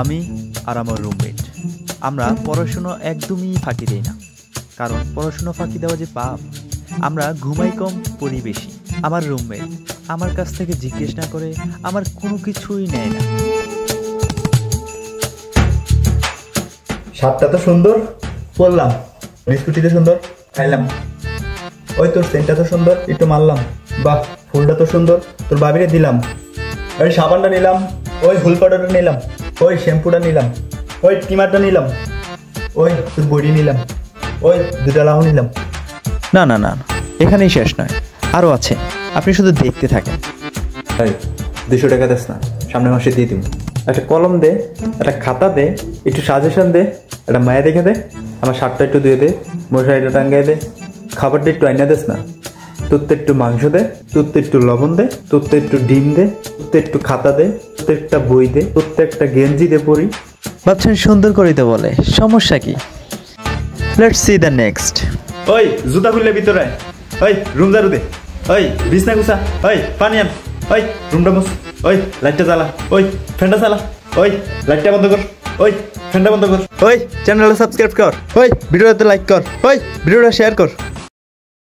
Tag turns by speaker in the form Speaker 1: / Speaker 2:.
Speaker 1: আমি আর আমার রুমমেট আমরা পড়াশুনো একদমই ফাঁকি দেই না, কারণ পড়াশুনো ফাঁকি দেওয়া যে পাপ। আমরা ঘুমাই কম, পড়ি বেশি। আমার রুমমেট আমার কাছ থেকে জিজ্ঞেস না করে আমার কোনো কিছুই নেয় না।
Speaker 2: স্বাদটা তো সুন্দর, পড়লাম। বিস্কুটিটা সুন্দর, খাইলাম। ওই তোর সেন্টটা তো সুন্দর, একটু মারলাম। বাহ, ফুলটা তো সুন্দর, তোর বাবিরে দিলাম। ওই সাবানটা নিলাম, ওই হুল পাউডারটা নিলাম, ওই শ্যাম্পুটা নিলাম, ওই টিমারটা নিলাম, ওই তোর বড়ি নিলাম, ওই দুটা লাউ নিলাম।
Speaker 1: না না না, এখানেই শেষ নয়, আরও আছে। আপনি শুধু দেখতে থাকেন।
Speaker 2: 200 টাকা দেস না, সামনের মাসে দিয়ে দিব। একটা কলম দে, একটা খাতা দে, একটু সাজেশন দে, একটা মায়া দেখে দে, আমার শার্টটা একটু দিয়ে দে, মশারিটা টাঙ্গাই দে, খাবারটা একটু আইনা দেস না। তোরতে একটু মাংস দে, তোরতে একটু লবণ দে, তোরতে একটু ডিম দে, তোরতে একটু খাতা দে, তোরতে একটা বই দে, তোরতে একটা গেঞ্জি দে পরি।
Speaker 1: ভাবছেন সুন্দর করে তো বলে, সমস্যা কি? Let's see the next.
Speaker 2: ওই জুতা খুললে ভিতরে, ওই রুম ঝাড়ু দে, ওই বিছনা গুছা, ওই পানি আন, ওই রুমটা মুছ, ওই লাইটটা জ্বালা, ওই ফ্যানটা চালা, ওই লাইটটা বন্ধ কর, ওই ফ্যানটা বন্ধ কর, ওই চ্যানেলটা সাবস্ক্রাইব কর, ওই ভিডিওতে লাইক কর, ওই ভিডিওটা শেয়ার কর।